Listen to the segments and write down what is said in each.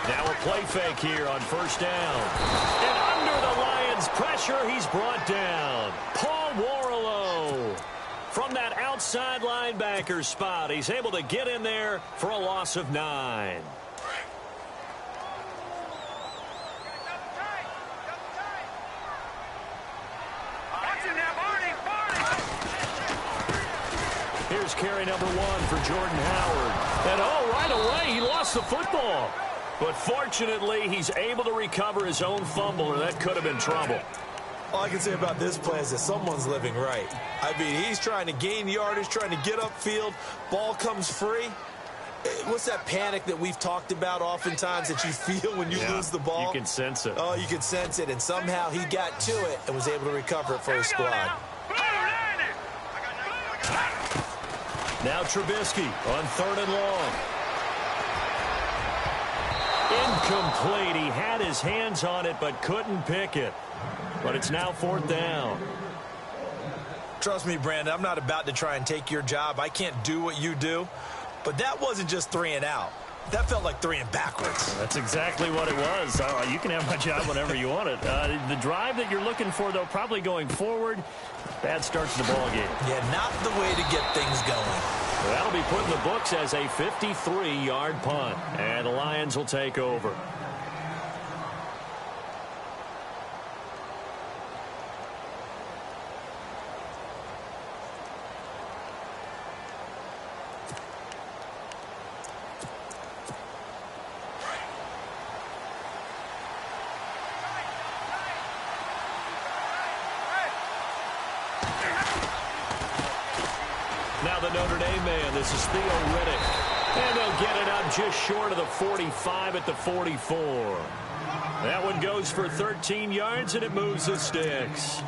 Now a play fake here on first down. And under the Lions' pressure, he's brought down. Paul Warrilow. From that outside linebacker spot, he's able to get in there for a loss of 9. Here's carry number 1 for Jordan Howard. And right away, he lost the football. But fortunately, he's able to recover his own fumble, or that could have been trouble. All I can say about this play is that someone's living right. I mean, he's trying to gain yardage, trying to get upfield. Ball comes free. What's that panic that we've talked about oftentimes that you feel when you lose the ball? You can sense it. Oh, you can sense it. And somehow he got to it and was able to recover it for his squad. Now Trubisky on 3rd and long. Incomplete. He had his hands on it but couldn't pick it. But it's now 4th down. Trust me, Brandon, I'm not about to try and take your job. I can't do what you do. But that wasn't just 3 and out. That felt like 3 and backwards. That's exactly what it was. You can have my job whenever you want it. The drive that you're looking for, though, probably going forward, bad start to the ball game. Yeah, not the way to get things going. Well, that'll be put in the books as a 53-yard punt. And the Lions will take over. Now the Notre Dame man, this is Theo Riddick. And they'll get it up just short of the 45 at the 44. That one goes for 13 yards, and it moves the sticks.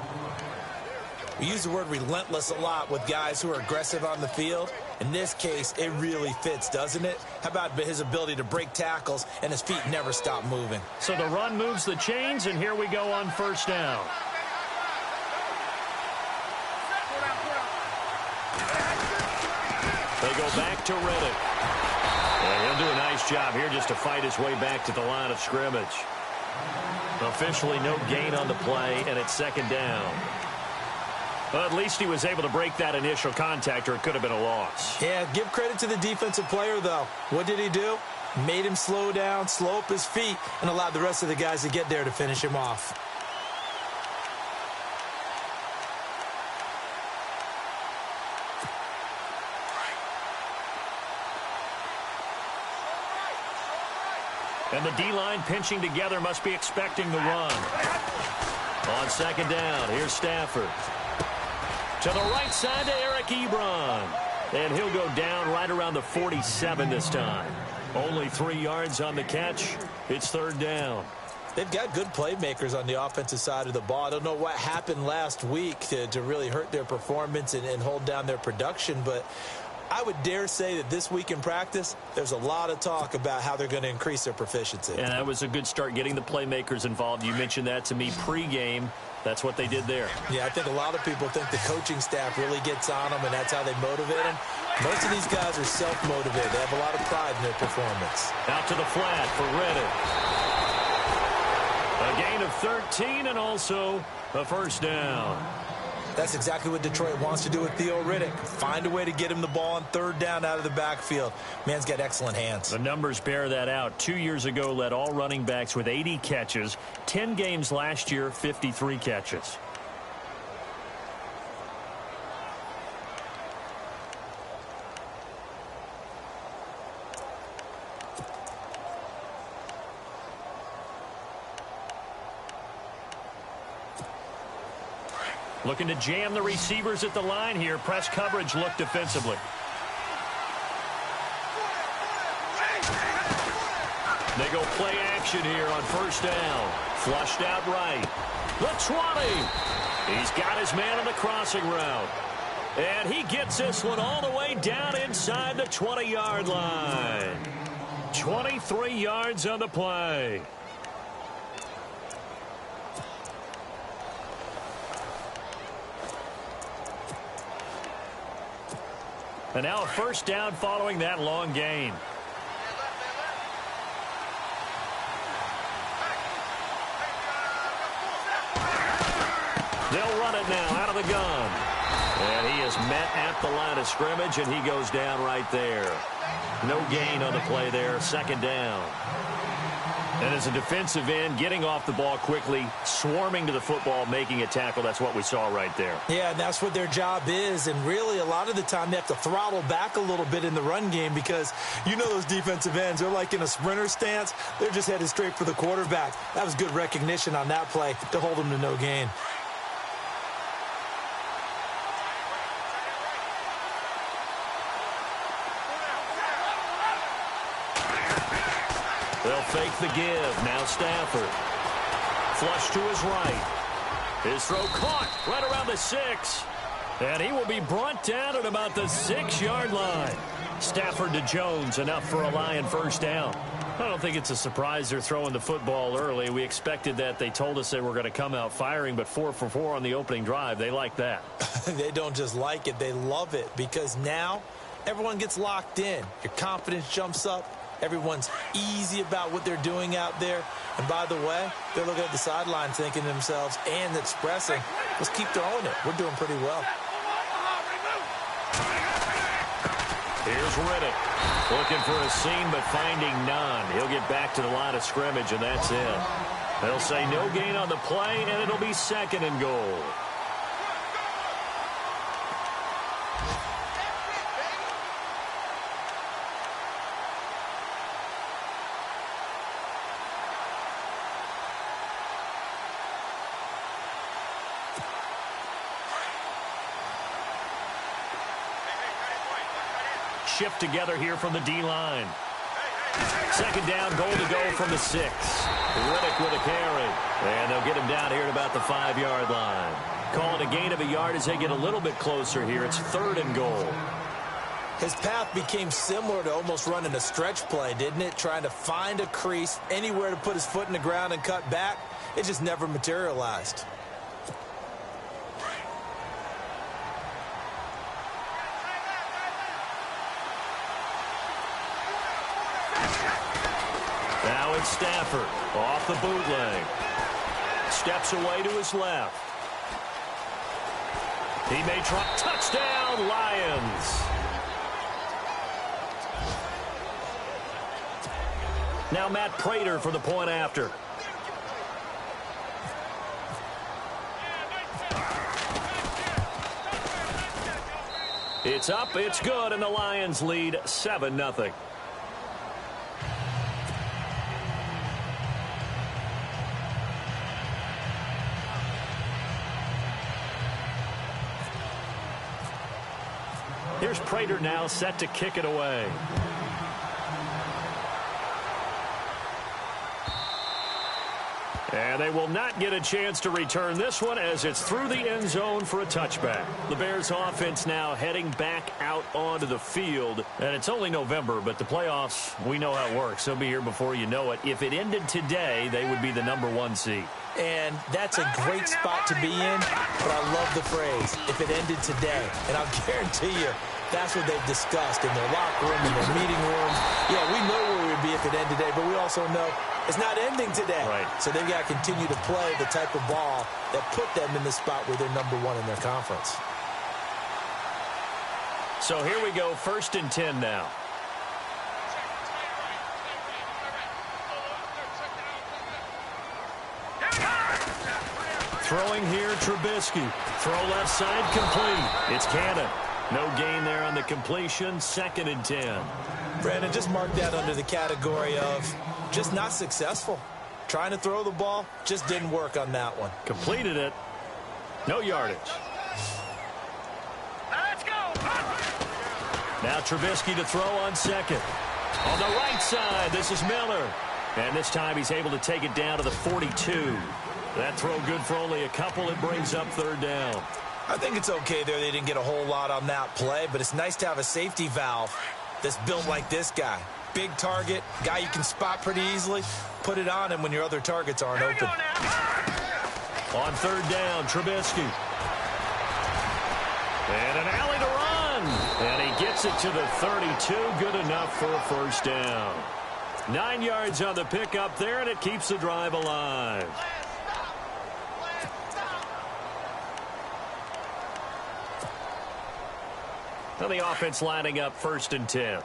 We use the word relentless a lot with guys who are aggressive on the field. In this case, it really fits, doesn't it? How about his ability to break tackles, and his feet never stop moving? So the run moves the chains, and here we go on first down. They go back to Riddick. And he'll do a nice job here just to fight his way back to the line of scrimmage. Officially no gain on the play, and it's 2nd down. Well, at least he was able to break that initial contact, or it could have been a loss. Yeah, give credit to the defensive player, though. What did he do? Made him slow down, slow up his feet, and allowed the rest of the guys to get there to finish him off. And the D-line pinching together must be expecting the run. On 2nd down, here's Stafford. To the right side to Eric Ebron. And he'll go down right around the 47 this time. Only 3 yards on the catch. It's 3rd down. They've got good playmakers on the offensive side of the ball. I don't know what happened last week to really hurt their performance and hold down their production, but I would dare say that this week in practice, there's a lot of talk about how they're going to increase their proficiency. And that was a good start getting the playmakers involved. You mentioned that to me pregame. That's what they did there. Yeah, I think a lot of people think the coaching staff really gets on them, and that's how they motivate them. Most of these guys are self-motivated. They have a lot of pride in their performance. Out to the flat for Riddick. A gain of 13 and also a 1st down. That's exactly what Detroit wants to do with Theo Riddick. Find a way to get him the ball on 3rd down out of the backfield. Man's got excellent hands. The numbers bear that out. 2 years ago, led all running backs with 80 catches. 10 games last year, 53 catches. Looking to jam the receivers at the line here. Press coverage look defensively. They go play action here on 1st down. Flushed out right. The 20. He's got his man on the crossing route. And he gets this one all the way down inside the 20-yard line. 23 yards on the play. And now a 1st down following that long gain. set at the line of scrimmage, and he goes down right there. No gain on the play there, second down. And as a defensive end, getting off the ball quickly, swarming to the football, making a tackle, that's what we saw right there. Yeah, and that's what their job is. And really, a lot of the time, they have to throttle back a little bit in the run game because you know those defensive ends, they're like in a sprinter stance. They're just headed straight for the quarterback. That was good recognition on that play to hold them to no gain. They'll fake the give. Now Stafford. Flush to his right. His throw caught right around the 6. And he will be brought down at about the 6-yard line. Stafford to Jones, enough for a Lion first down. I don't think it's a surprise they're throwing the football early. We expected that. They told us they were going to come out firing, but 4 for 4 on the opening drive. They like that. They don't just like it. They love it because now everyone gets locked in. Your confidence jumps up. Everyone's easy about what they're doing out there. And by the way, they're looking at the sideline thinking to themselves and expressing, let's keep throwing it. We're doing pretty well. Here's Riddick. Looking for a seam, but finding none. He'll get back to the line of scrimmage, and that's it. They'll say no gain on the play, and it'll be second and goal. Shift together here from the D-line. Second down, goal to go from the 6. Riddick with a carry. And they'll get him down here at about the 5-yard line. Call it a gain of a yard as they get a little bit closer here. It's third and goal. His path became similar to almost running a stretch play, didn't it? Trying to find a crease, anywhere to put his foot in the ground and cut back. It just never materialized. Now it's Stafford off the bootleg. Steps away to his left. He may try. Touchdown, Lions. Now Matt Prater for the point after. It's up, it's good, and the Lions lead 7-0. Here's Prater now set to kick it away. And they will not get a chance to return this one as it's through the end zone for a touchback. The Bears offense now heading back out onto the field. And it's only November, but the playoffs, we know how it works. They'll be here before you know it. If it ended today, they would be the #1 seed. And that's a great spot to be in, but I love the phrase, if it ended today. And I'll guarantee you, that's what they've discussed in their locker room, in their meeting rooms. Yeah, we know where we'd be if it ended today, but we also know it's not ending today. Right. So they've got to continue to play the type of ball that put them in the spot where they're #1 in their conference. So here we go, 1st and 10 now. Throwing here, Trubisky. Throw left side, complete. It's Cannon. No gain there on the completion. 2nd and 10. Brandon, just mark that under the category of just not successful. Trying to throw the ball, just didn't work on that one. Completed it. No yardage. Let's go. Now Trubisky to throw on 2nd. On the right side, this is Miller. And this time he's able to take it down to the 42. That throw good for only a couple. It brings up 3rd down. I think it's okay there. They didn't get a whole lot on that play, but it's nice to have a safety valve that's built like this guy. Big target, guy you can spot pretty easily. Put it on him when your other targets aren't open. On 3rd down, Trubisky. And an alley to run. And he gets it to the 32. Good enough for a 1st down. 9 yards on the pickup there, and it keeps the drive alive. And the offense lining up 1st and 10.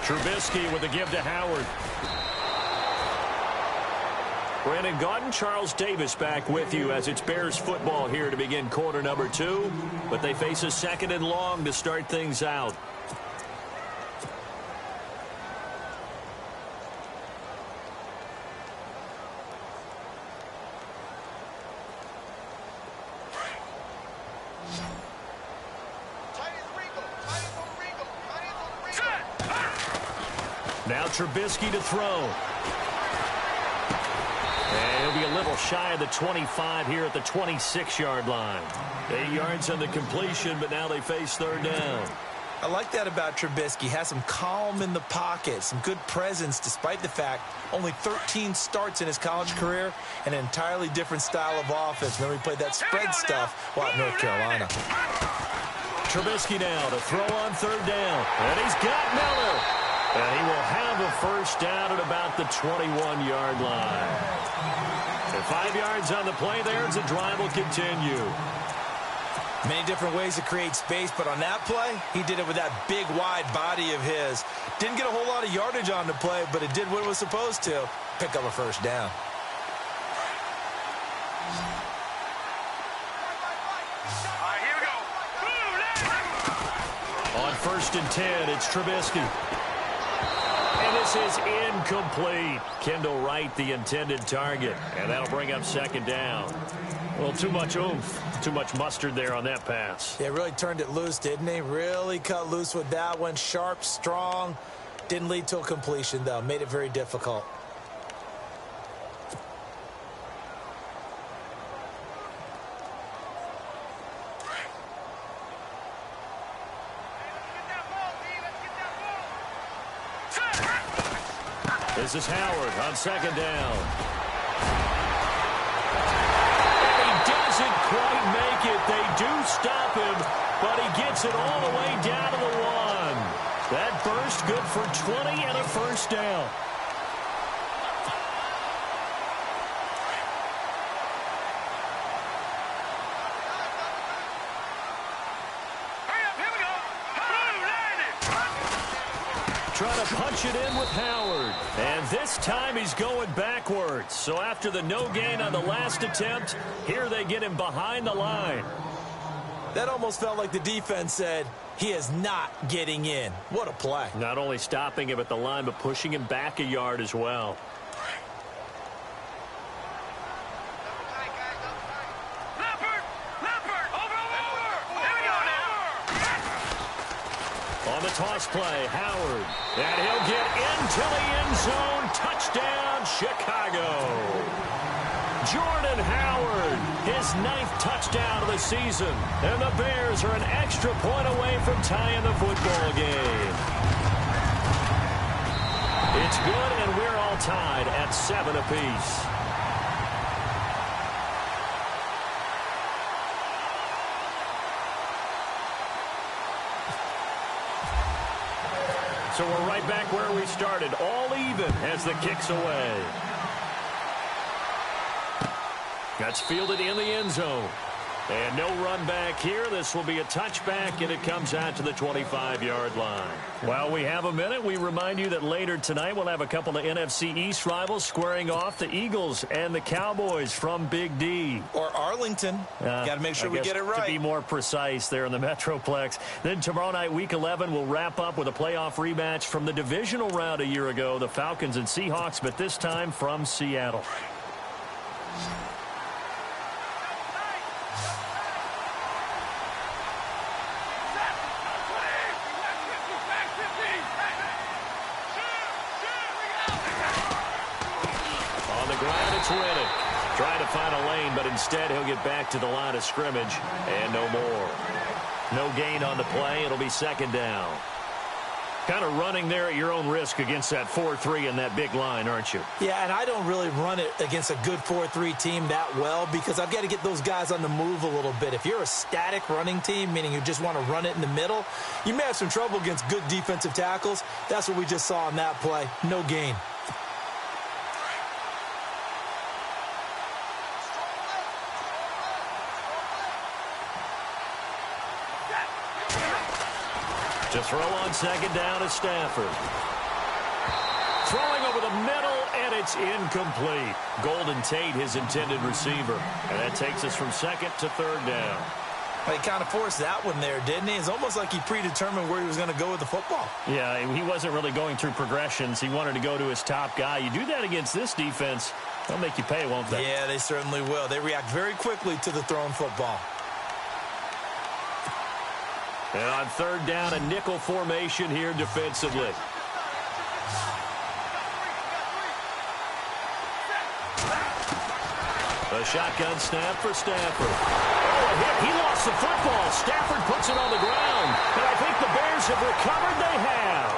Trubisky with a give to Howard. Brandon Gaudin, Charles Davis back with you as it's Bears football here to begin quarter number 2. But they face a 2nd and long to start things out. Now Trubisky to throw. And he'll be a little shy of the 25 here at the 26-yard line. 8 yards on the completion, but now they face 3rd down. I like that about Trubisky. Has some calm in the pocket, some good presence, despite the fact only 13 starts in his college career, and an entirely different style of offense. Remember, he played that spread stuff while at North Carolina. Trubisky now to throw on 3rd down. And he's got Miller. And he will have a 1st down at about the 21-yard line. And 5 yards on the play there as the drive will continue. Many different ways to create space, but on that play, he did it with that big, wide body of his. Didn't get a whole lot of yardage on the play, but it did what it was supposed to. Pick up a 1st down. Here we go. On 1st and 10, it's Trubisky. And this is incomplete. Kendall Wright, the intended target. And that'll bring up 2nd down. Well, too much oomph, too much mustard there on that pass. Yeah, really turned it loose, didn't he? Really cut loose with that one. Sharp, strong. Didn't lead to a completion, though. Made it very difficult. This is Howard on 2nd down. Doesn't quite make it. They do stop him, but he gets it all the way down to the 1. That burst good for 20 and a 1st down. Here we go. Trying to punch it in with Howard. And this time he's going backwards. So after the no gain on the last attempt, here they get him behind the line. That almost felt like the defense said, he is not getting in. What a play. Not only stopping him at the line, but pushing him back a yard as well. On the toss play, Howard. And he'll get into the end zone. Touchdown, Chicago. Jordan Howard, his 9th touchdown of the season. And the Bears are an extra point away from tying the football game. It's good, and we're all tied at 7 apiece. So we're right back where we started, all even as the kick's away. That's fielded in the end zone. And no run back here. This will be a touchback, and it comes out to the 25-yard line. While we have a minute, we remind you that later tonight we'll have a couple of NFC East rivals squaring off, the Eagles and the Cowboys from Big D. Or Arlington. Got to make sure we get it right. To be more precise there in the Metroplex. Then tomorrow night, Week 11, we'll wrap up with a playoff rematch from the divisional round a year ago, the Falcons and Seahawks, but this time from Seattle. Trying to find a lane, but instead he'll get back to the line of scrimmage, and no more. No gain on the play. It'll be 2nd down. Kind of running there at your own risk against that 4-3 and that big line, aren't you? Yeah, and I don't really run it against a good 4-3 team that well because I've got to get those guys on the move a little bit. If you're a static running team, meaning you just want to run it in the middle, you may have some trouble against good defensive tackles. That's what we just saw on that play. No gain. To throw on second down is Stafford. Throwing over the middle, and it's incomplete. Golden Tate, his intended receiver. And that takes us from second to third down. He kind of forced that one there, didn't he? It's almost like he predetermined where he was going to go with the football. Yeah, he wasn't really going through progressions. He wanted to go to his top guy. You do that against this defense, they'll make you pay, won't they? Yeah, they certainly will. They react very quickly to the thrown football. And on third down, a nickel formation here defensively. A shotgun snap for Stafford. Oh, a hit. He lost the football. Stafford puts it on the ground. And I think the Bears have recovered. They have.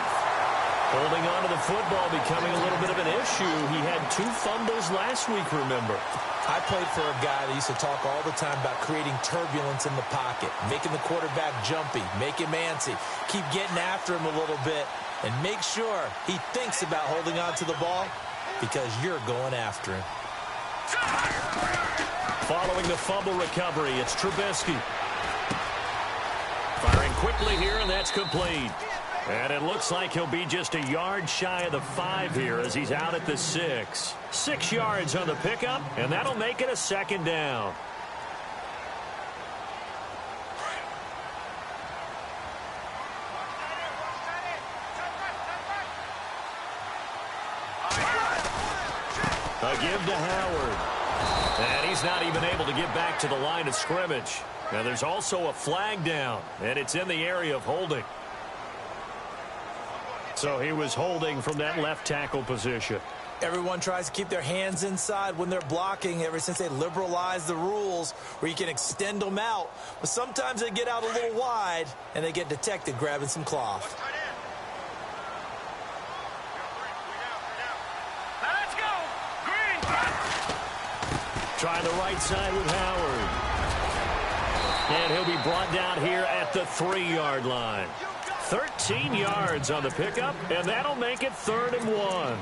Holding on to the football becoming a little bit of an issue. He had 2 fumbles last week, remember. I played for a guy that used to talk all the time about creating turbulence in the pocket, making the quarterback jumpy, make him antsy, keep getting after him a little bit, and make sure he thinks about holding on to the ball because you're going after him. Following the fumble recovery, it's Trubisky. Firing quickly here, and that's complete. And it looks like he'll be just a yard shy of the 5 here as he's out at the 6. 6 yards on the pickup, and that'll make it a second down. A give to Howard. And he's not even able to get back to the line of scrimmage. Now there's also a flag down, and it's in the area of holding. So he was holding from that left tackle position. Everyone tries to keep their hands inside when they're blocking ever since they liberalized the rules where you can extend them out. But sometimes they get out a little wide, and they get detected grabbing some cloth. Let's go! Green! Trying the right side with Howard. And he'll be brought down here at the 3-yard line. 13 yards on the pickup, and that'll make it 3rd and 1.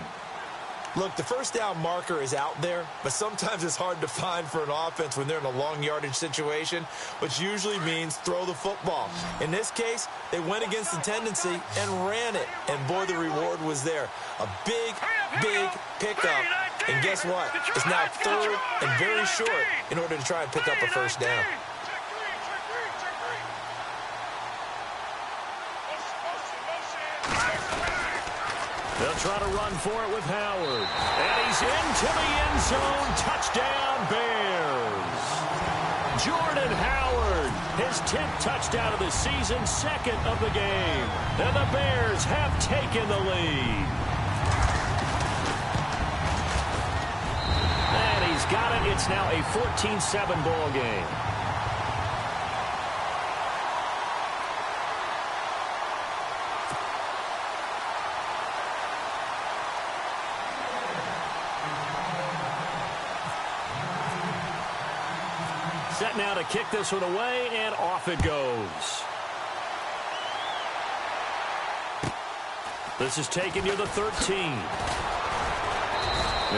Look, the first down marker is out there, but sometimes it's hard to find for an offense when they're in a long yardage situation, which usually means throw the football. In this case, they went against the tendency and ran it, and boy, the reward was there. A big, big pickup, and guess what? It's now 3rd and very short in order to try and pick up a first down. They'll try to run for it with Howard. And he's into the end zone. Touchdown, Bears. Jordan Howard, his 10th touchdown of the season, 2nd of the game. And the Bears have taken the lead. And he's got it. It's now a 14-7 ball game. Set now to kick this one away, and off it goes. This is taken near the 13.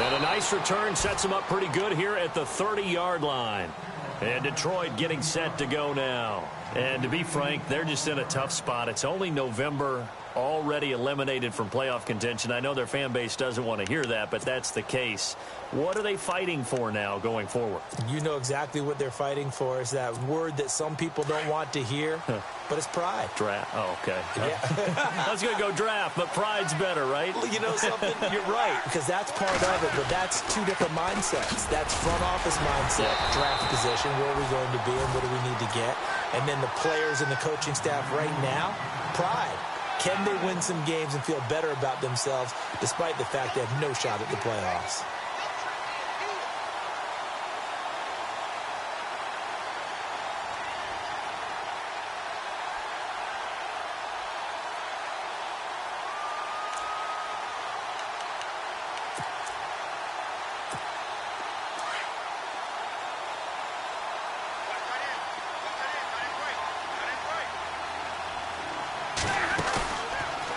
And a nice return sets him up pretty good here at the 30-yard line. And Detroit getting set to go now. And to be frank, they're just in a tough spot. It's only November, already eliminated from playoff contention. I know their fan base doesn't want to hear that, but that's the case. What are they fighting for now going forward? You know exactly what they're fighting for. Is that word that some people don't want to hear, but it's pride. Draft. Oh, okay. Yeah. I was going to go draft, but pride's better, right? Well, you know something? You're right, because that's part of it, but that's 2 different mindsets. That's front office mindset, draft position, where are we going to be and what do we need to get? And then the players and the coaching staff right now, pride. Can they win some games and feel better about themselves despite the fact they have no shot at the playoffs?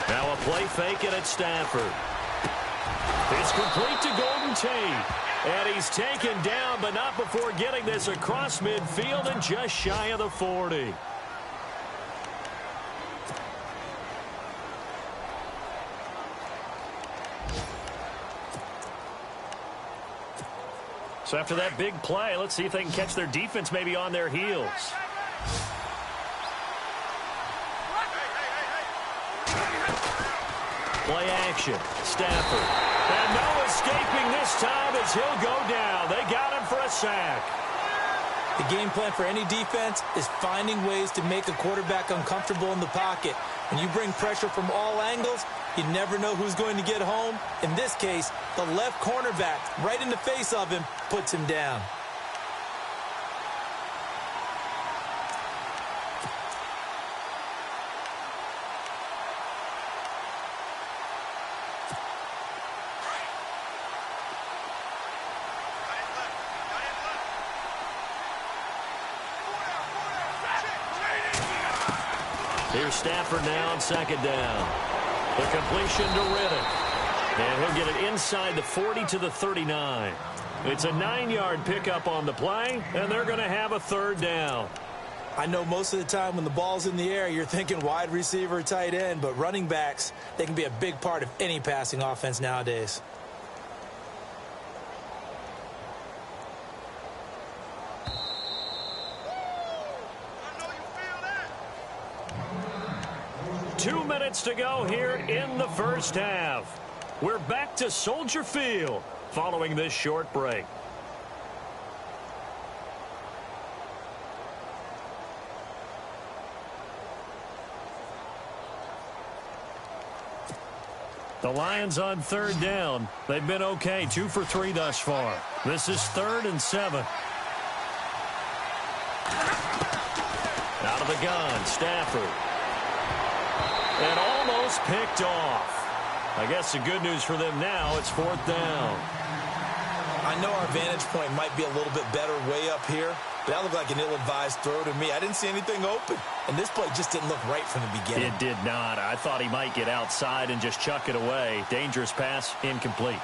Now a play fake and it's Stafford. It's complete to Golden Tate. And he's taken down, but not before getting this across midfield and just shy of the 40. So after that big play, let's see if they can catch their defense maybe on their heels. Play action. Stafford. And no escaping this time as he'll go down. They got him for a sack. The game plan for any defense is finding ways to make a quarterback uncomfortable in the pocket. When you bring pressure from all angles, you never know who's going to get home. In this case, the left cornerback, right in the face of him, puts him down. Here's Stafford now on second down. The completion to Riddick. And he'll get it inside the 40 to the 39. It's a 9-yard pickup on the play, and they're going to have a third down. I know most of the time when the ball's in the air, you're thinking wide receiver, tight end, but running backs, they can be a big part of any passing offense nowadays. Two minutes to go here in the first half. We're back to Soldier Field following this short break. The Lions on third down. They've been okay, 2 for 3 thus far. This is 3rd and 7. Out of the gun, Stafford. And almost picked off. I guess the good news for them now, it's 4th down. I know our vantage point might be a little bit better way up here, but that looked like an ill-advised throw to me. I didn't see anything open, and this play just didn't look right from the beginning. It did not. I thought he might get outside and just chuck it away. Dangerous pass, incomplete.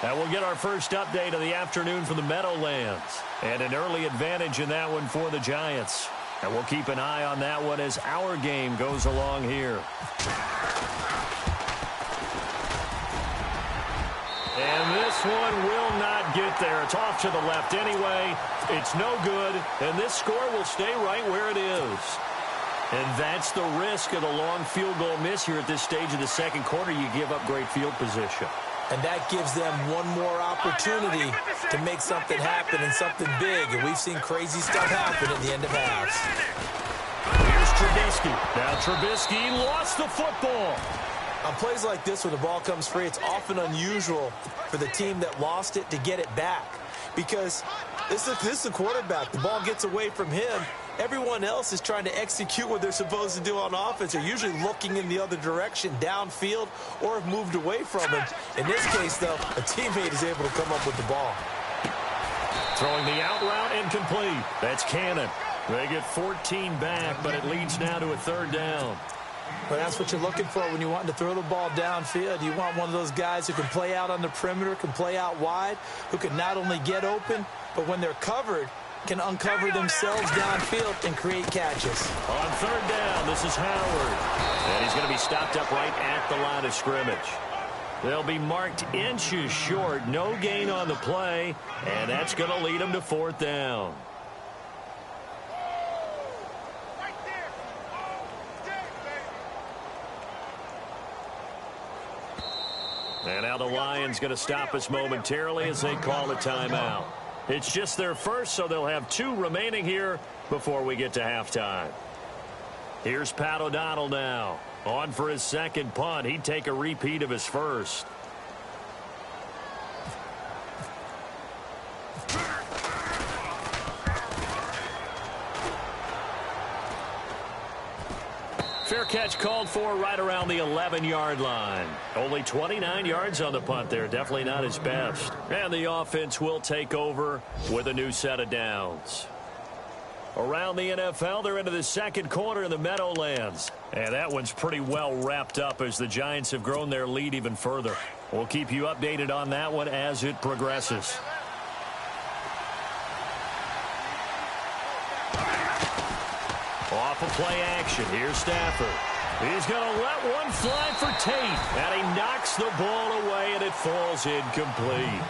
Now we'll get our first update of the afternoon from the Meadowlands. And an early advantage in that one for the Giants. And we'll keep an eye on that one as our game goes along here. And this one will not get there. It's off to the left anyway. It's no good. And this score will stay right where it is. And that's the risk of the long field goal miss here at this stage of the second quarter. You give up great field position. And that gives them one more opportunity to make something happen and something big. And we've seen crazy stuff happen at the end of halves. Here's Trubisky. Now Trubisky lost the football. On plays like this where the ball comes free, it's often unusual for the team that lost it to get it back. Because this is a quarterback. The ball gets away from him. Everyone else is trying to execute what they're supposed to do on offense. They're usually looking in the other direction, downfield, or have moved away from him. In this case, though, a teammate is able to come up with the ball. Throwing the out route incomplete. That's Cannon. They get 14 back, but it leads now to a third down. But that's what you're looking for when you want to throw the ball downfield. You want one of those guys who can play out on the perimeter, can play out wide, who can not only get open, but when they're covered, can uncover themselves downfield and create catches. On third down, this is Howard. And he's going to be stopped up right at the line of scrimmage. They'll be marked inches short. No gain on the play, and that's going to lead them to 4th down. And now the Lions going to stop us momentarily as they call a timeout. It's just their first, so they'll have 2 remaining here before we get to halftime. Here's Pat O'Donnell now. On for his second punt. He'd take a repeat of his first. Fair catch called for right around the 11-yard line. Only 29 yards on the punt there. Definitely not his best. And the offense will take over with a new set of downs. Around the NFL, they're into the second quarter in the Meadowlands. And that one's pretty well wrapped up as the Giants have grown their lead even further. We'll keep you updated on that one as it progresses. Off of play action. Here's Stafford. He's going to let one fly for Tate, and he knocks the ball away, and it falls incomplete.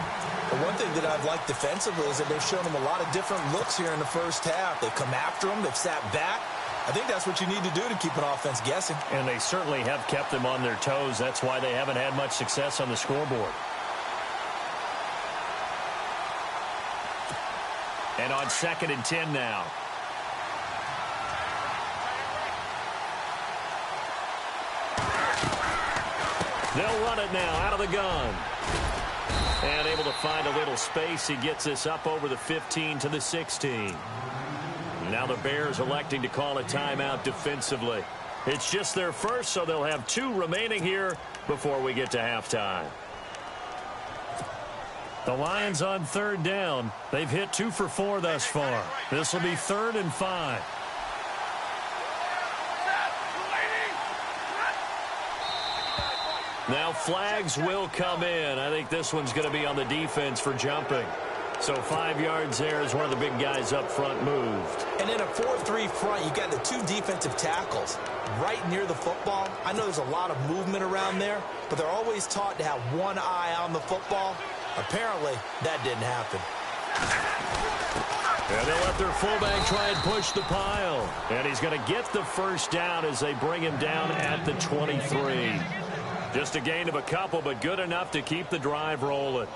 Well, one thing that I've liked defensively is that they've shown him a lot of different looks here in the first half. They've come after him. They've sat back. I think that's what you need to do to keep an offense guessing. And they certainly have kept them on their toes. That's why they haven't had much success on the scoreboard. And on 2nd and 10 now. They'll run it now out of the gun. And able to find a little space. He gets this up over the 15 to the 16. Now the Bears electing to call a timeout defensively. It's just their first, so they'll have 2 remaining here before we get to halftime. The Lions on 3rd down. They've hit 2 for 4 thus far. This will be 3rd and 5. Now flags will come in. I think this one's going to be on the defense for jumping. So 5 yards there as one of the big guys up front moved. And in a 4-3 front, you got the 2 defensive tackles right near the football. I know there's a lot of movement around there, but they're always taught to have one eye on the football. Apparently, that didn't happen. And they'll let their fullback try and push the pile. And he's going to get the first down as they bring him down at the 23. Just a gain of a couple, but good enough to keep the drive rolling.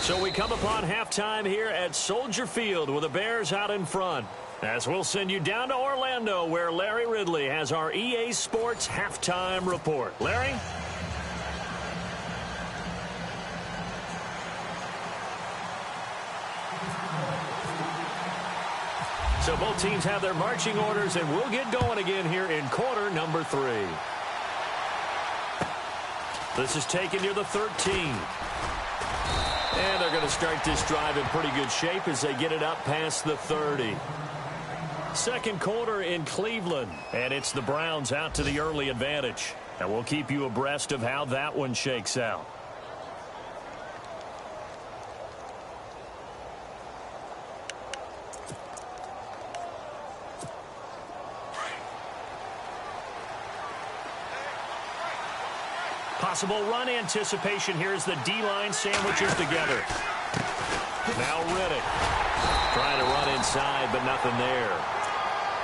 So we come upon halftime here at Soldier Field with the Bears out in front. As we'll send you down to Orlando where Larry Ridley has our EA Sports halftime report. Larry? So both teams have their marching orders, and we'll get going again here in quarter number 3. This is taken near the 13. And they're going to start this drive in pretty good shape as they get it up past the 30. Second quarter in Cleveland, and it's the Browns out to the early advantage. And we'll keep you abreast of how that one shakes out. Possible run anticipation here as the D-line sandwiches together. Now Riddick trying to run inside, but nothing there.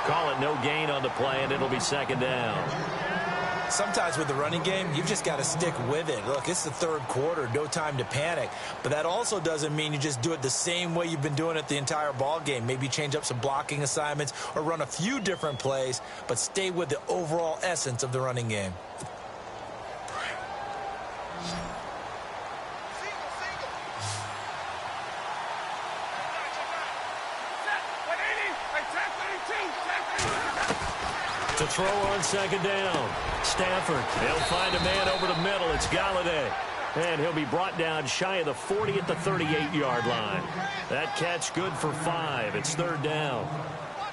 Call it no gain on the play, and it'll be 2nd down. Sometimes with the running game, you've just got to stick with it. Look, it's the 3rd quarter, no time to panic. But that also doesn't mean you just do it the same way you've been doing it the entire ball game. Maybe change up some blocking assignments or run a few different plays, but stay with the overall essence of the running game. To throw on 2nd down. Stafford, he'll find a man over the middle. It's Galladay. And he'll be brought down shy of the 40 at the 38-yard line. That catch good for 5. It's 3rd down.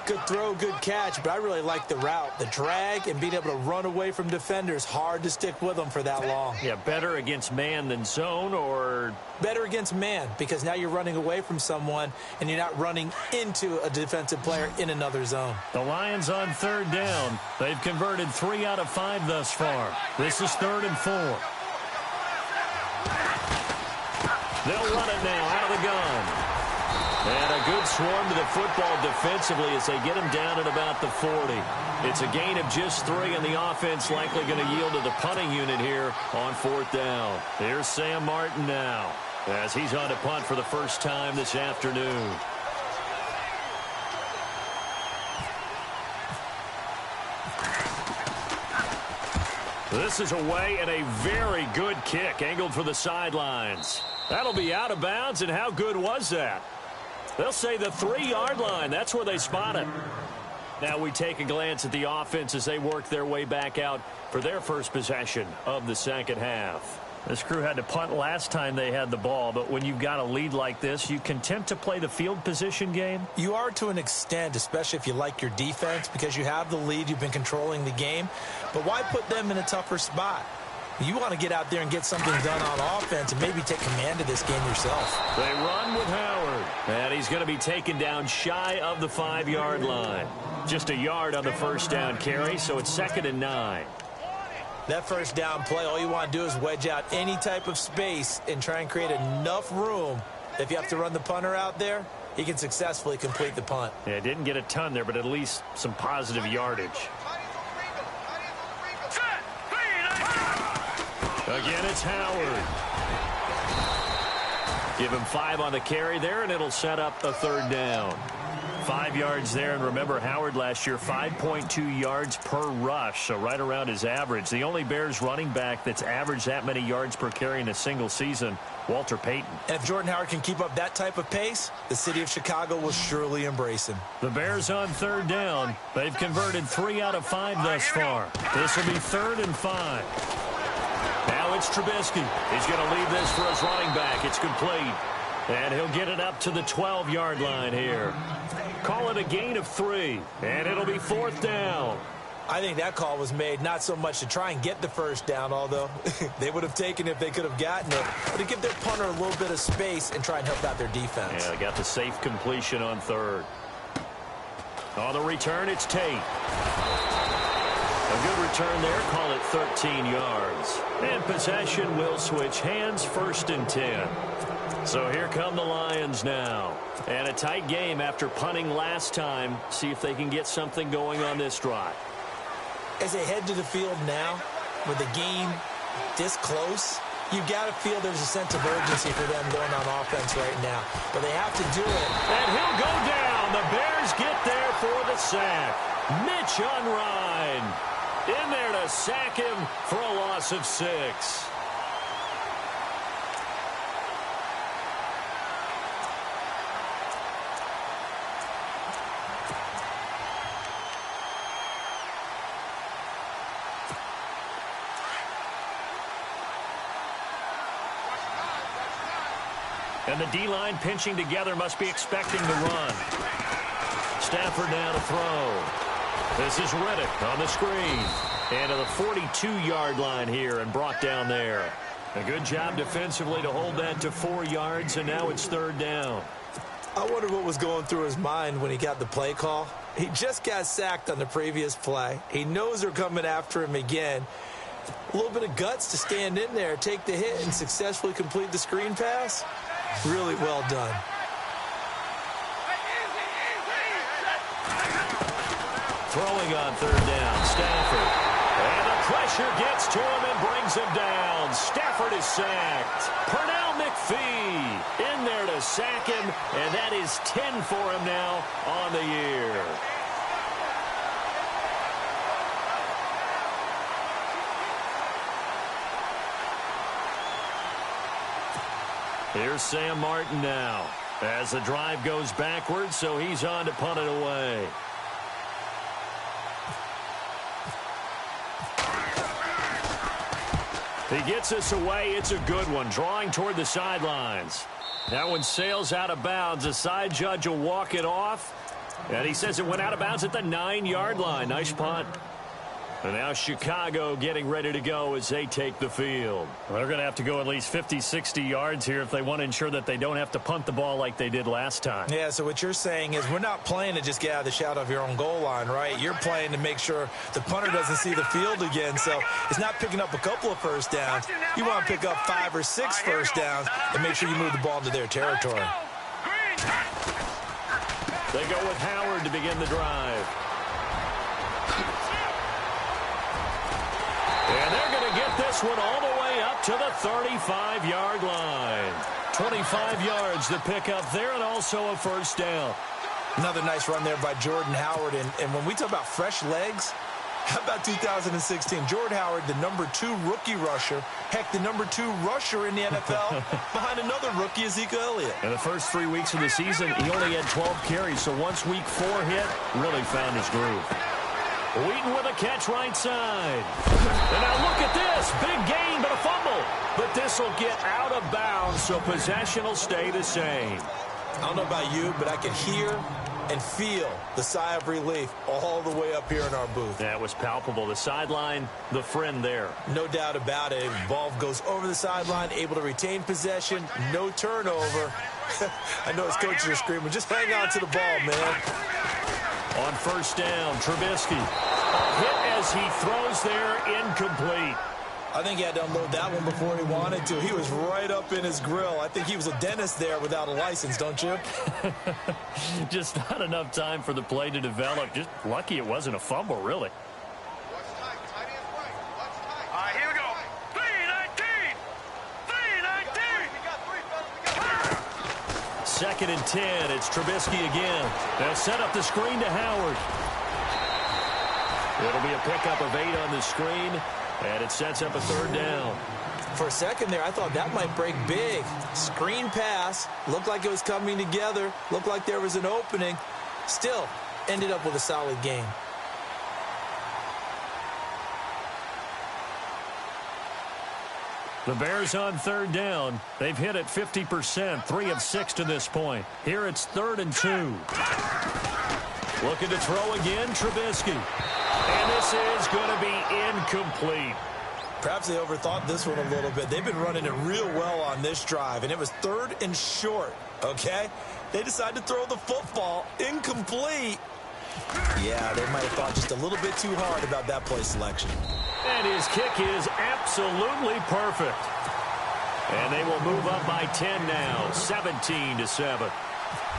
Good throw, good catch, but I really like the route. The drag and being able to run away from defenders, hard to stick with them for that long. Yeah, better against man than zone, or? Better against man, because now you're running away from someone and you're not running into a defensive player in another zone. The Lions on 3rd down. They've converted 3 out of 5 thus far. This is 3rd and 4. They'll run it now out of the gun. And a good swarm to the football defensively as they get him down at about the 40. It's a gain of just 3, and the offense likely going to yield to the punting unit here on 4th down. Here's Sam Martin now as he's on to punt for the first time this afternoon. This is away, and a very good kick angled for the sidelines. That'll be out of bounds, and how good was that? They'll say the 3-yard line. That's where they spot it. Now we take a glance at the offense as they work their way back out for their first possession of the second half. This crew had to punt last time they had the ball, but when you've got a lead like this, you content to play the field position game? You are to an extent, especially if you like your defense, because you have the lead, you've been controlling the game. But why put them in a tougher spot? You want to get out there and get something done on offense and maybe take command of this game yourself. They run with Howard, and he's going to be taken down shy of the 5-yard line. Just a yard on the first down carry, so it's 2nd and 9. That first down play, all you want to do is wedge out any type of space and try and create enough room. If you have to run the punter out there, he can successfully complete the punt. Yeah, didn't get a ton there, but at least some positive yardage. Again, it's Howard. Give him 5 on the carry there, and it'll set up a 3rd down. 5 yards there, and remember Howard last year, 5.2 yards per rush, so right around his average. The only Bears running back that's averaged that many yards per carry in a single season, Walter Payton. And if Jordan Howard can keep up that type of pace, the city of Chicago will surely embrace him. The Bears on 3rd down. They've converted 3 out of 5 thus far. This will be 3rd and 5. Now it's Trubisky. He's going to leave this for his running back. It's complete. And he'll get it up to the 12-yard line here. Call it a gain of 3, and it'll be 4th down. I think that call was made not so much to try and get the first down, although they would have taken it if they could have gotten it, but to give their punter a little bit of space and try and help out their defense. Yeah, they got the safe completion on 3rd. On the return, it's Tate. A good return there. Call it 13 yards. And possession will switch hands, 1st and 10. So here come the Lions now. And a tight game after punting last time. See if they can get something going on this drive. As they head to the field now, with the game this close, you've got to feel there's a sense of urgency for them going on offense right now. But they have to do it. And he'll go down. The Bears get there for the sack. Mitch Unrein in there to sack him for a loss of 6. And the D-line pinching together must be expecting the run. Stafford now to throw. This is Riddick on the screen. And to the 42-yard line here and brought down there. A good job defensively to hold that to 4 yards, and now it's 3rd down. I wonder what was going through his mind when he got the play call. He just got sacked on the previous play. He knows they're coming after him again. A little bit of guts to stand in there, take the hit, and successfully complete the screen pass. Really well done. Throwing on 3rd down, Stafford. And the pressure gets to him and brings him down. Stafford is sacked. Pernell McPhee in there to sack him, and that is 10 for him now on the year. Here's Sam Martin now as the drive goes backwards, so he's on to punt it away. He gets us away. It's a good one, drawing toward the sidelines. That one sails out of bounds. The side judge will walk it off, and he says it went out of bounds at the 9-yard line. Nice punt. And now Chicago getting ready to go as they take the field. Well, they're going to have to go at least 50, 60 yards here if they want to ensure that they don't have to punt the ball like they did last time. Yeah, so what you're saying is we're not playing to just get out of the shadow of your own goal line, right? You're playing to make sure the punter doesn't see the field again. So it's not picking up a couple of first downs. You want to pick up 5 or 6 first downs and make sure you move the ball into their territory. They go with Howard to begin the drive. And they're going to get this one all the way up to the 35-yard line. 25 yards to pick up there, and also a first down. Another nice run there by Jordan Howard. And when we talk about fresh legs, how about 2016? Jordan Howard, the #2 rookie rusher. Heck, the #2 rusher in the NFL behind another rookie, Ezekiel Elliott. In the first 3 weeks of the season, he only had 12 carries. So once week 4 hit, really found his groove. Wheaton with a catch right side. And now look at this. Big gain, but a fumble. But this will get out of bounds, so possession will stay the same. I don't know about you, but I can hear and feel the sigh of relief all the way up here in our booth. That was palpable. The sideline, the friend there. No doubt about it. Ball goes over the sideline, able to retain possession, no turnover. I know his coaches are screaming, just hang on to the ball, man. On first down, Trubisky. A hit as he throws there, incomplete. I think he had to unload that one before he wanted to. He was right up in his grill. I think he was a dentist there without a license, don't you? Just not enough time for the play to develop. Just lucky it wasn't a fumble, really. Here we go. 3-19. 3-19. Second and 10. It's Trubisky again. They'll set up the screen to Howard. It'll be a pickup of 8 on the screen, and it sets up a third down. For a second there, I thought that might break big. Screen pass. Looked like it was coming together. Looked like there was an opening. Still, ended up with a solid game. The Bears on third down. They've hit it 50%, 3 of 6 to this point. Here it's 3rd and 2. Looking to throw again, Trubisky. And this is going to be incomplete. Perhaps they overthought this one a little bit. They've been running it real well on this drive, and it was 3rd and short, okay? They decided to throw the football incomplete. Yeah, they might have thought just a little bit too hard about that play selection. And his kick is absolutely perfect. And they will move up by 10 now, 17-7.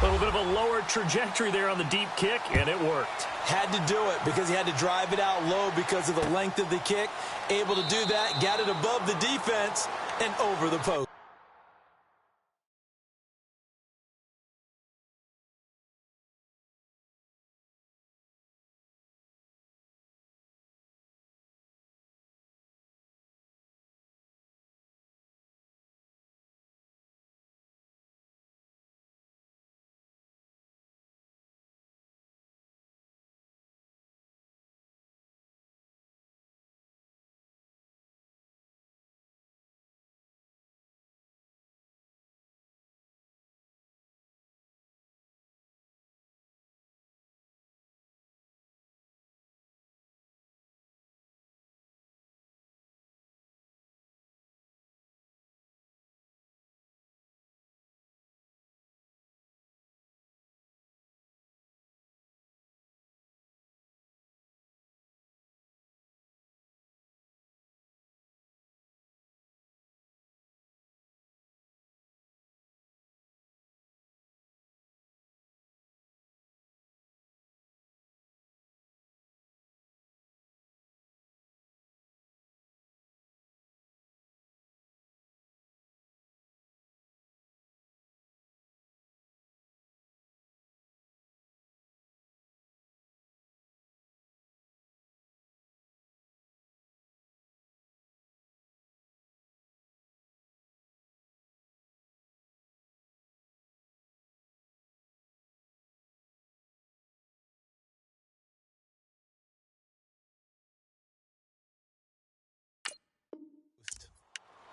A little bit of a lower trajectory there on the deep kick, and it worked. Had to do it because he had to drive it out low because of the length of the kick. Able to do that, got it above the defense and over the post.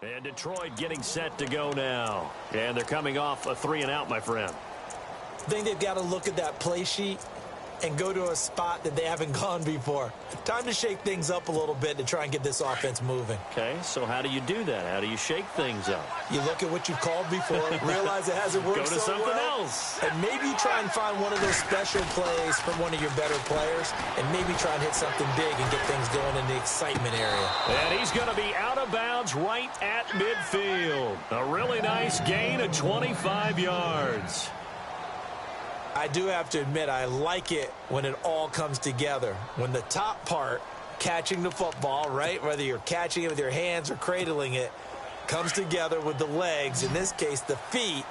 And Detroit getting set to go now. And they're coming off a 3-and-out, my friend. I think they've got to look at that play sheet and go to a spot that they haven't gone before. Time to shake things up a little bit to try and get this offense moving. Okay, so how do you do that? How do you shake things up? You look at what you've called before, realize it hasn't worked Go to so something well, else. and maybe try and find one of those special plays from one of your better players, and maybe try and hit something big and get things going in the excitement area. And he's going to be out of bounds right at midfield. A really nice gain of 25 yards. I do have to admit, I like it when it all comes together. When the top part, catching the football, right, whether you're catching it with your hands or cradling it, comes together with the legs, in this case the feet,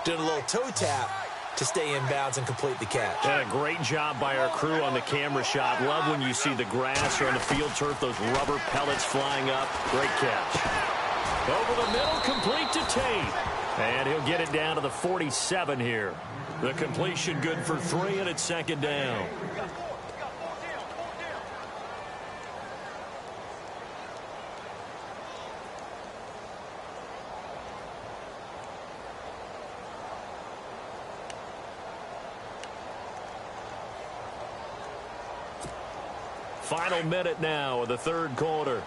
doing a little toe tap to stay in bounds and complete the catch. And a great job by our crew on the camera shot. Love when you see the grass or on the field turf, those rubber pellets flying up. Great catch. Over the middle, complete to Tate. And he'll get it down to the 47 here. The completion good for 3, and it's second down. Final minute now of the third quarter.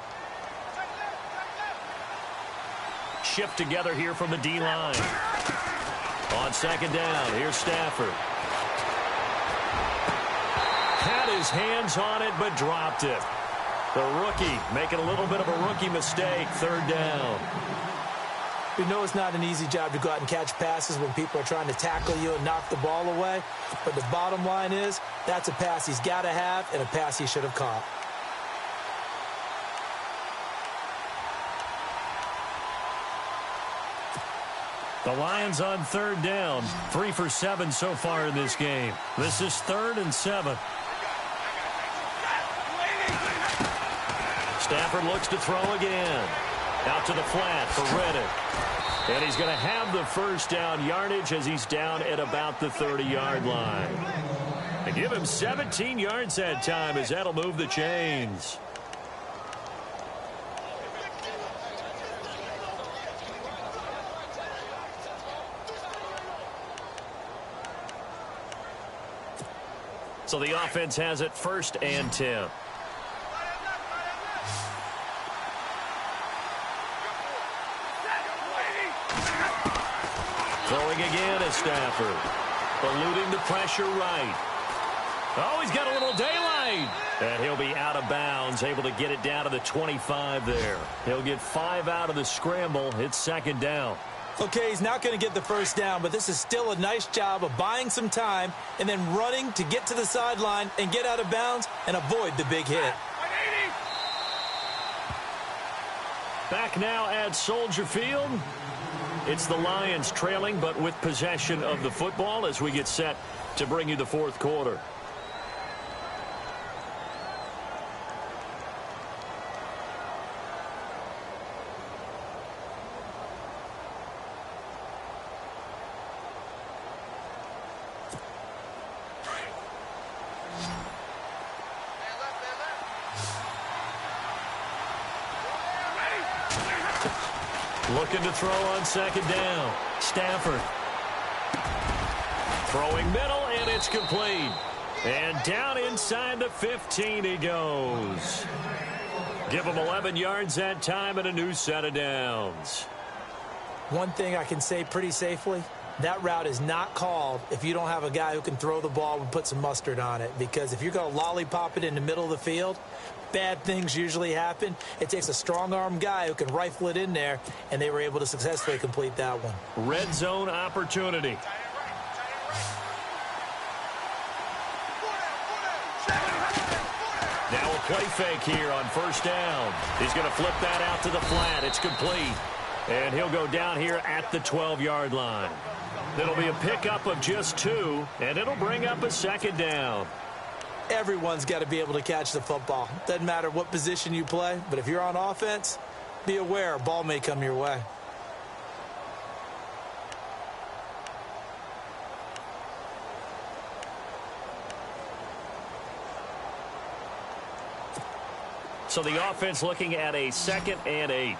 Shift together here from the D-line. On second down, here's Stafford. Had his hands on it, but dropped it. The rookie making a little bit of a rookie mistake, third down. We know it's not an easy job to go out and catch passes when people are trying to tackle you and knock the ball away. But the bottom line is, that's a pass he's got to have and a pass he should have caught. The Lions on third down. 3 for 7 so far in this game. This is 3rd and 7. Stafford looks to throw again. Out to the flat for Reddick. And he's going to have the first down yardage as he's down at about the 30-yard line. They give him 17 yards that time as that'll move the chains. So the offense has it 1st and 10. Throwing again is Stafford. Eluding the pressure right. Oh, he's got a little daylight. And he'll be out of bounds, able to get it down to the 25 there. He'll get 5 out of the scramble. It's 2nd down. Okay, he's not going to get the first down, but this is still a nice job of buying some time and then running to get to the sideline and get out of bounds and avoid the big hit. Back now at Soldier Field. It's the Lions trailing, but with possession of the football as we get set to bring you the 4th quarter. Looking to throw on 2nd down. Stafford. Throwing middle, and it's complete. And down inside the 15 he goes. Give him 11 yards that time and a new set of downs. One thing I can say pretty safely, that route is not called if you don't have a guy who can throw the ball and put some mustard on it. Because if you're going to lollipop it in the middle of the field, bad things usually happen. It takes a strong-arm guy who can rifle it in there, and they were able to successfully complete that one. Red zone opportunity. Now a play fake here on 1st down. He's going to flip that out to the flat. It's complete. And he'll go down here at the 12-yard line. It'll be a pickup of just 2, and it'll bring up a 2nd down. Everyone's got to be able to catch the football. Doesn't matter what position you play, but if you're on offense, be aware a ball may come your way. So the offense looking at a 2nd and 8.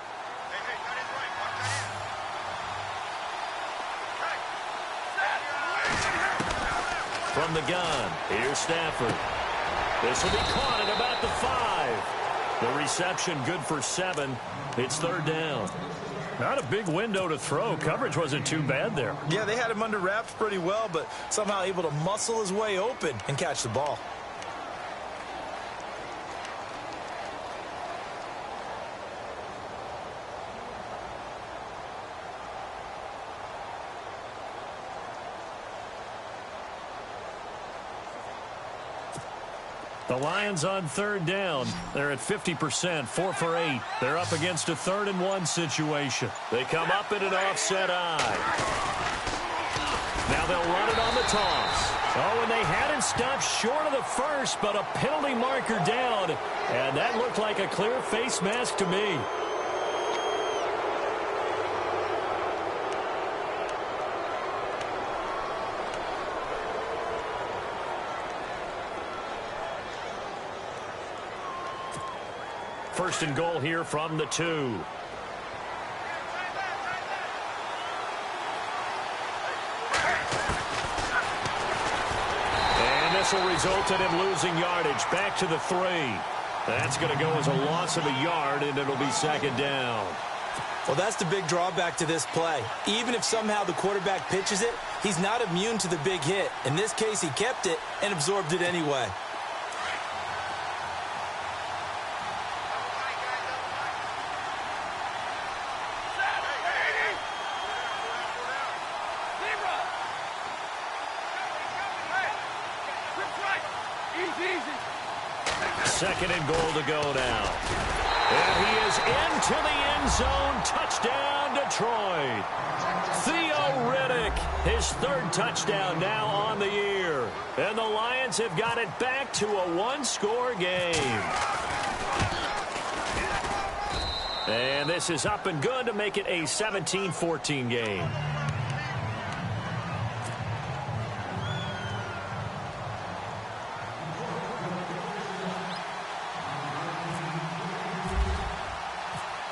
From the gun, here's Stafford. This will be caught at about the 5. The reception good for 7. It's 3rd down. Not a big window to throw. Coverage wasn't too bad there. Yeah, they had him under wraps pretty well, but somehow able to muscle his way open and catch the ball. The Lions on 3rd down. They're at 50%, 4 for 8. They're up against a 3rd and 1 situation. They come up in an offset eye. Now they'll run it on the toss. Oh, and they had it stopped short of the first, but a penalty marker down. And that looked like a clear face mask to me. First and goal here from the 2. And a This will result in him losing yardage. Back to the 3. That's going to go as a loss of a yard, and it'll be second down. Well, that's the big drawback to this play. Even if somehow the quarterback pitches it, he's not immune to the big hit. In this case, he kept it and absorbed it anyway. Second and goal to go now. And he is into the end zone. Touchdown, Detroit. Theo Riddick, his 3rd touchdown now on the year. And the Lions have got it back to a 1-score game. And this is up and good to make it a 17-14 game.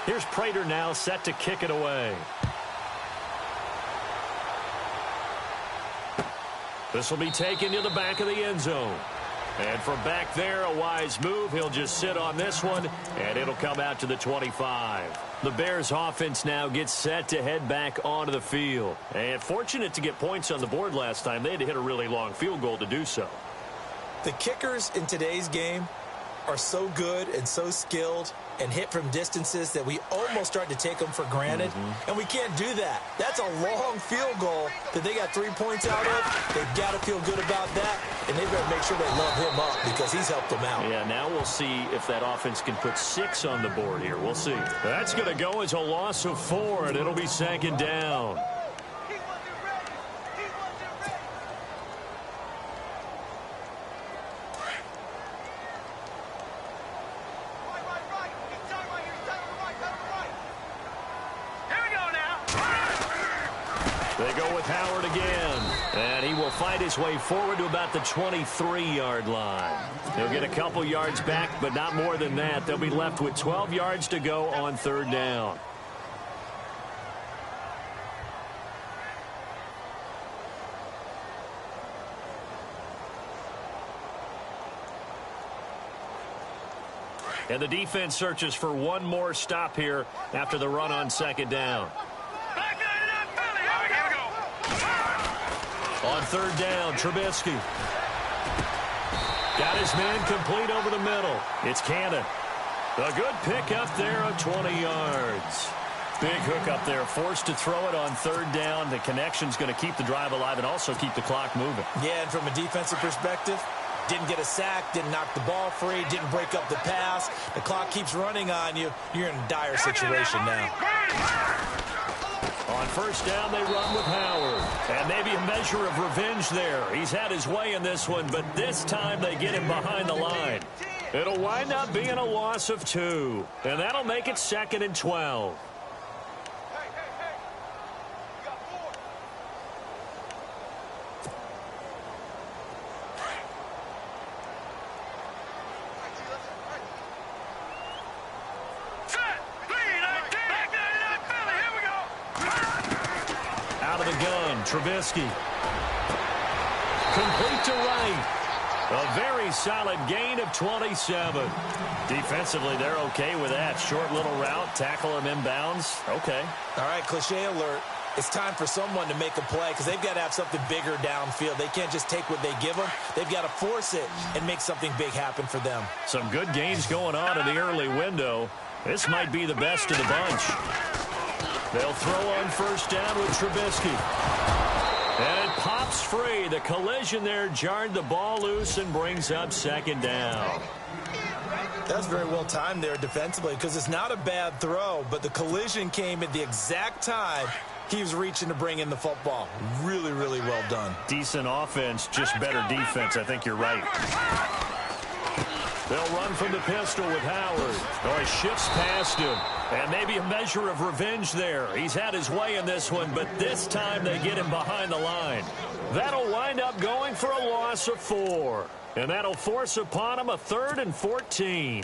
Here's Prater now set to kick it away. This will be taken to the back of the end zone. And from back there, a wise move. He'll just sit on this one, and it'll come out to the 25. The Bears offense now gets set to head back onto the field. And fortunate to get points on the board last time. They had to hit a really long field goal to do so. The kickers in today's game are so good and so skilled and hit from distances that we almost start to take them for granted. And we can't do that. That's a long field goal that they got 3 points out of. They've got to feel good about that, and they've got to make sure they love him up because he's helped them out. Yeah, now we'll see if that offense can put 6 on the board here. We'll see. That's going to go as a loss of 4, and it'll be second down. They go with Howard again, and he will fight his way forward to about the 23-yard line. He'll get a couple yards back, but not more than that. They'll be left with 12 yards to go on 3rd down. And the defense searches for one more stop here after the run on second down. On 3rd down, Trubisky. Got his man complete over the middle. It's Cannon. A good pick up there of 20 yards. Big hook up there, forced to throw it on 3rd down. The connection's going to keep the drive alive and also keep the clock moving. Yeah, and from a defensive perspective, didn't get a sack, didn't knock the ball free, didn't break up the pass. The clock keeps running on you. You're in a dire situation now. On 1st down, they run with Howard. And maybe a measure of revenge there. He's had his way in this one, but this time they get him behind the line. It'll wind up being a loss of 2. And that'll make it 2nd and 12. Trubisky. Complete to right. A very solid gain of 27. Defensively, they're okay with that. Short little route, tackle him inbounds. Okay. All right, cliche alert. It's time for someone to make a play because they've got to have something bigger downfield. They can't just take what they give them. They've got to force it and make something big happen for them. Some good gains going on in the early window. This might be the best of the bunch. They'll throw on 1st down with Trubisky. And it pops free. The collision there jarred the ball loose and brings up 2nd down. That's very well timed there defensively because it's not a bad throw, but the collision came at the exact time he was reaching to bring in the football. Really, really well done. Decent offense, just better defense. I think you're right. They'll run from the pistol with Howard. Oh, he shifts past him. And maybe a measure of revenge there. He's had his way in this one, but this time they get him behind the line. That'll wind up going for a loss of 4. And that'll force upon him a 3rd and 14.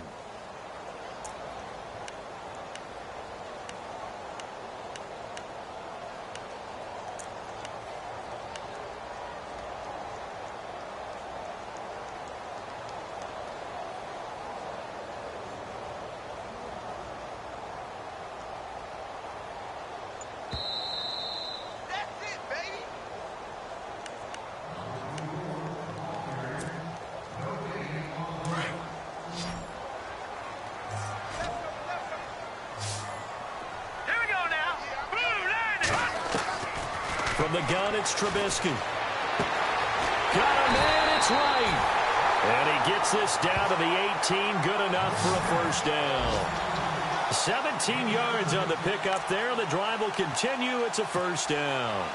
From the gun, it's Trubisky. Got him, and it's right. And he gets this down to the 18. Good enough for a first down. 17 yards on the pickup there. The drive will continue. It's a first down.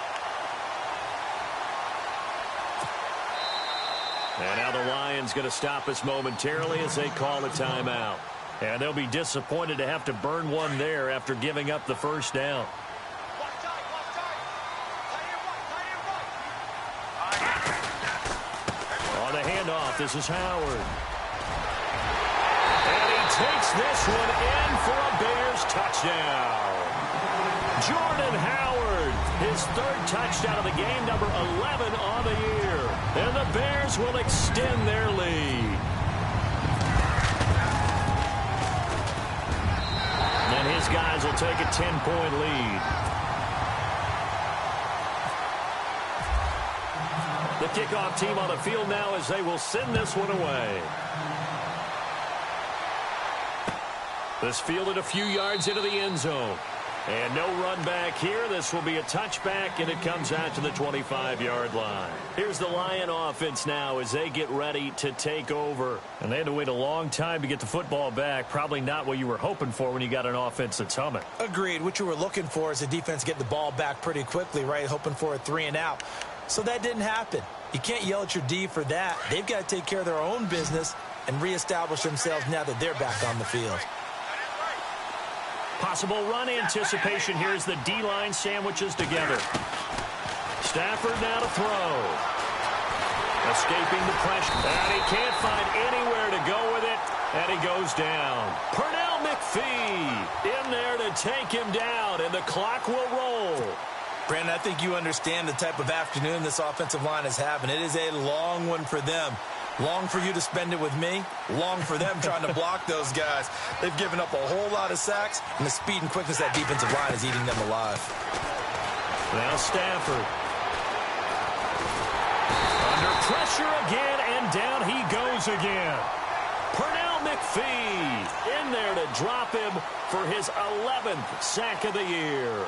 And now the Lions going to stop us momentarily as they call a timeout. And they'll be disappointed to have to burn one there after giving up the first down. On the handoff, this is Howard. And he takes this one in for a Bears touchdown. Jordan Howard, his third touchdown of the game, number 11 on the year. And the Bears will extend their lead. And his guys will take a 10-point lead. The kickoff team on the field now as they will send this one away. This fielded a few yards into the end zone. And no run back here. This will be a touchback, and it comes out to the 25-yard line. Here's the Lion offense now as they get ready to take over. And they had to wait a long time to get the football back. Probably not what you were hoping for when you got an offense that's humming. Agreed. What you were looking for is the defense get the ball back pretty quickly, right? Hoping for a 3-and-out. So that didn't happen. You can't yell at your D for that. They've got to take care of their own business and reestablish themselves now that they're back on the field. Possible run anticipation. Here's the D-line sandwiches together. Stafford now to throw. Escaping the pressure. And he can't find anywhere to go with it. And he goes down. Pernell McPhee in there to take him down. And the clock will roll. Brandon, I think you understand the type of afternoon this offensive line is having. It is a long one for them. Long for you to spend it with me. Long for them trying to block those guys. They've given up a whole lot of sacks, and the speed and quickness of that defensive line is eating them alive. Now Stafford. Under pressure again, and down he goes again. Pernell McPhee in there to drop him for his 11th sack of the year.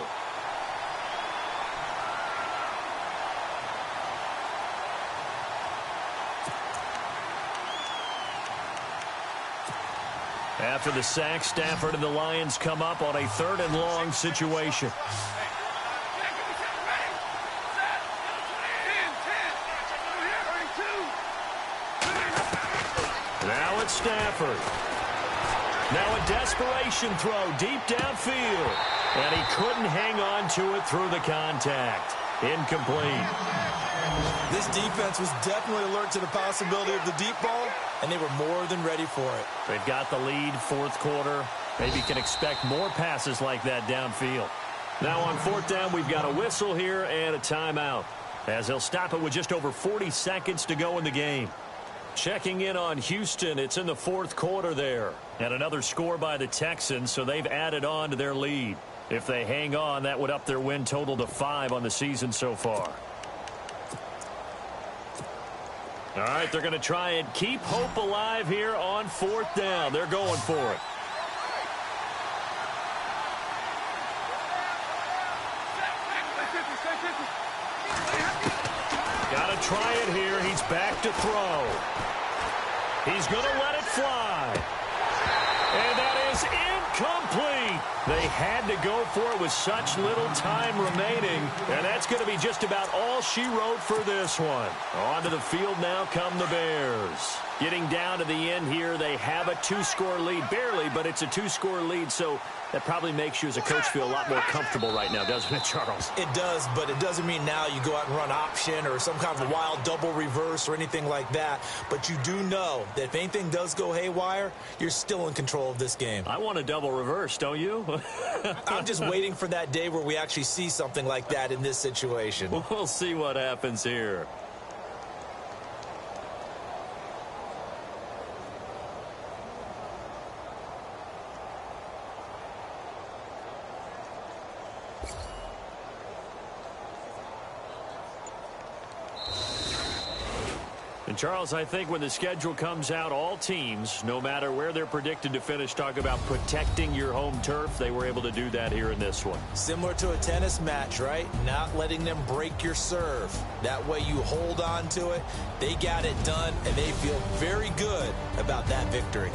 After the sack, Stafford and the Lions come up on a 3rd and long situation. Now it's Stafford. Now a desperation throw deep downfield. And he couldn't hang on to it through the contact. Incomplete. This defense was definitely alert to the possibility of the deep ball, and they were more than ready for it. They've got the lead, 4th quarter. Maybe can expect more passes like that downfield. Now on 4th down, we've got a whistle here and a timeout, as they'll stop it with just over 40 seconds to go in the game. Checking in on Houston, it's in the 4th quarter there. And another score by the Texans, so they've added on to their lead. If they hang on, that would up their win total to 5 on the season so far. All right, they're going to try and keep hope alive here on 4th down. They're going for it. Got to try it here. He's back to throw. He's going to let it fly. And that is incomplete. They had to go for it with such little time remaining. And that's going to be just about all she wrote for this one. Onto the field now come the Bears. Getting down to the end here, they have a 2-score lead. Barely, but it's a 2-score lead, so that probably makes you as a coach feel a lot more comfortable right now, doesn't it, Charles? It does, but it doesn't mean now you go out and run option or some kind of a wild double reverse or anything like that. But you do know that if anything does go haywire, you're still in control of this game. I want a double reverse, don't you? I'm just waiting for that day where we actually see something like that in this situation. We'll see what happens here. And, Charles, I think when the schedule comes out, all teams, no matter where they're predicted to finish, talk about protecting your home turf. They were able to do that here in this one. Similar to a tennis match, right? Not letting them break your serve. That way you hold on to it. They got it done, and they feel very good about that victory.